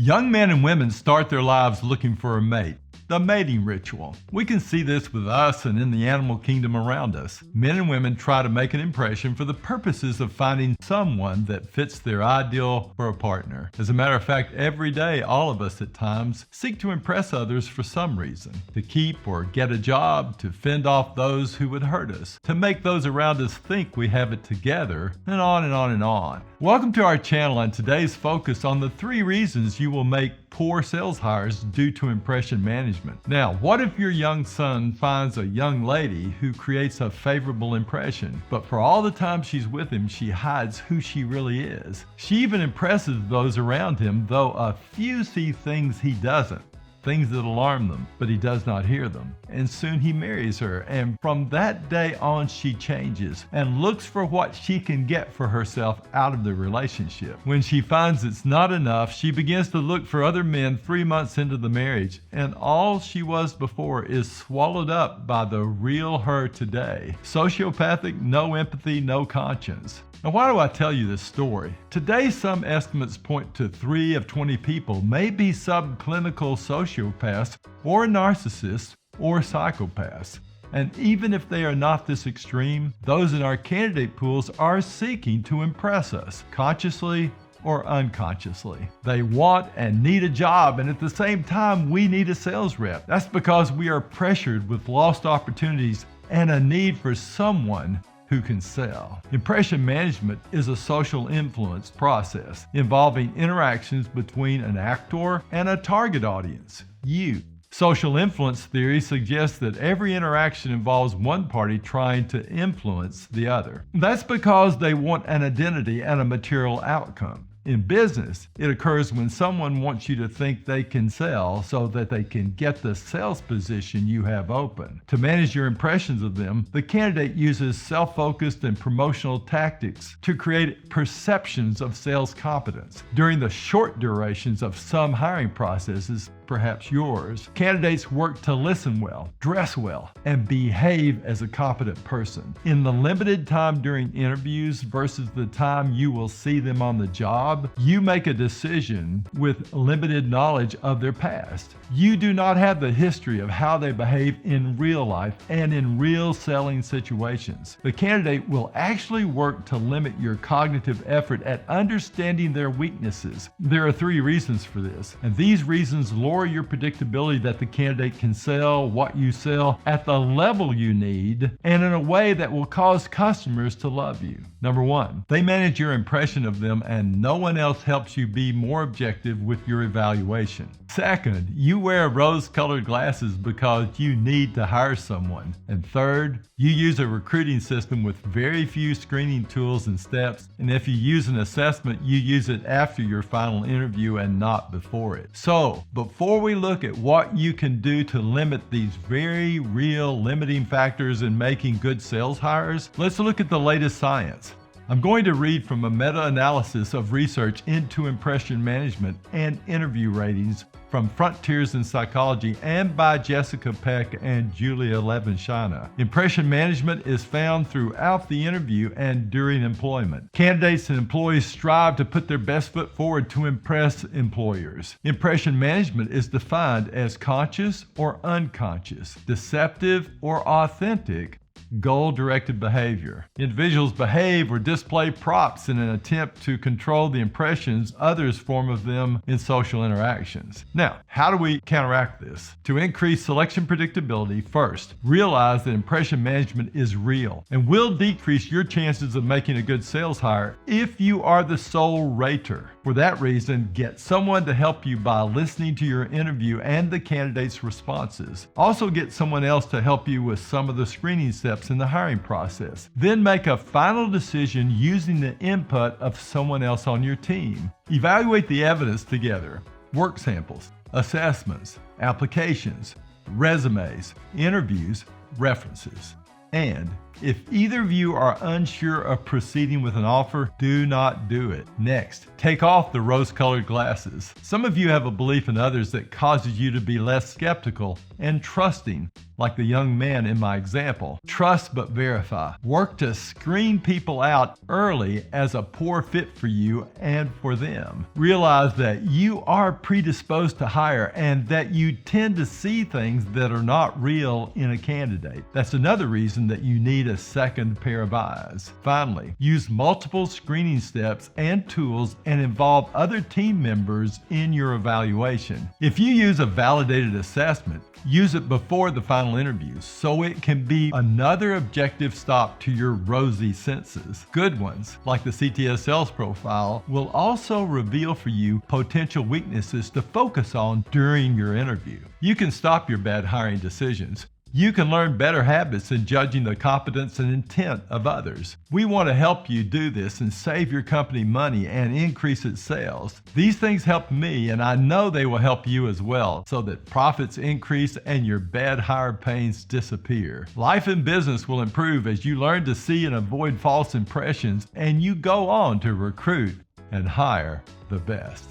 Young men and women start their lives looking for a mate. The mating ritual. We can see this with us and in the animal kingdom around us. Men and women try to make an impression for the purposes of finding someone that fits their ideal for a partner. As a matter of fact, every day, all of us at times seek to impress others for some reason. To keep or get a job, to fend off those who would hurt us, to make those around us think we have it together, and on and on and on. Welcome to our channel and today's focus on the 3 reasons you will make poor sales hires due to impression management. Now, what if your young son finds a young lady who creates a favorable impression, but for all the time she's with him, she hides who she really is? She even impresses those around him, though a few see things he doesn't. Things that alarm them, but he does not hear them. And soon he marries her, and from that day on she changes and looks for what she can get for herself out of the relationship. When she finds it's not enough, she begins to look for other men 3 months into the marriage, and all she was before is swallowed up by the real her today. Sociopathic, no empathy, no conscience. Now, why do I tell you this story? Today, some estimates point to 3 of 20 people may be subclinical sociopaths or narcissists or psychopaths. And even if they are not this extreme, those in our candidate pools are seeking to impress us, consciously or unconsciously. They want and need a job, and at the same time, we need a sales rep. That's because we are pressured with lost opportunities and a need for someone who can sell. Impression management is a social influence process involving interactions between an actor and a target audience, you. Social influence theory suggests that every interaction involves one party trying to influence the other. That's because they want an identity and a material outcome. In business, it occurs when someone wants you to think they can sell so that they can get the sales position you have open. To manage your impressions of them, the candidate uses self-focused and promotional tactics to create perceptions of sales competence. During the short durations of some hiring processes, perhaps yours, candidates work to listen well, dress well, and behave as a competent person. In the limited time during interviews versus the time you will see them on the job, you make a decision with limited knowledge of their past. You do not have the history of how they behave in real life and in real selling situations. The candidate will actually work to limit your cognitive effort at understanding their weaknesses. There are 3 reasons for this, and these reasons lower your predictability that the candidate can sell what you sell at the level you need and in a way that will cause customers to love you. Number 1, they manage your impression of them and no one else helps you be more objective with your evaluation. Second, you wear rose-colored glasses because you need to hire someone. And third, you use a recruiting system with very few screening tools and steps, and if you use an assessment, you use it after your final interview and not before it. So, before we look at what you can do to limit these very real limiting factors in making good sales hires, let's look at the latest science. I'm going to read from a meta-analysis of research into impression management and interview ratings from Frontiers in Psychology and by Jessica Peck and Julia Levenshana. Impression management is found throughout the interview and during employment. Candidates and employees strive to put their best foot forward to impress employers. Impression management is defined as conscious or unconscious, deceptive or authentic, goal-directed behavior. Individuals behave or display props in an attempt to control the impressions others form of them in social interactions. Now, how do we counteract this? To increase selection predictability, first, realize that impression management is real and will decrease your chances of making a good sales hire if you are the sole rater. For that reason, get someone to help you by listening to your interview and the candidate's responses. Also get someone else to help you with some of the screening steps in the hiring process. Then make a final decision using the input of someone else on your team. Evaluate the evidence together. Work samples, assessments, applications, resumes, interviews, references. And If either of you are unsure of proceeding with an offer, do not do it. Next, take off the rose-colored glasses. Some of you have a belief in others that causes you to be less skeptical and trusting, like the young man in my example. Trust but verify. Work to screen people out early as a poor fit for you and for them. Realize that you are predisposed to hire and that you tend to see things that are not real in a candidate. That's another reason that you need a second pair of eyes. Finally, use multiple screening steps and tools and involve other team members in your evaluation. If you use a validated assessment, use it before the final interview so it can be another objective stop to your rosy senses. Good ones, like the CTS sales profile, will also reveal for you potential weaknesses to focus on during your interview. You can stop your bad hiring decisions. You can learn better habits in judging the competence and intent of others. We want to help you do this and save your company money and increase its sales. These things help me, and I know they will help you as well, so that profits increase and your bad hire pains disappear. Life and business will improve as you learn to see and avoid false impressions, and you go on to recruit and hire the best.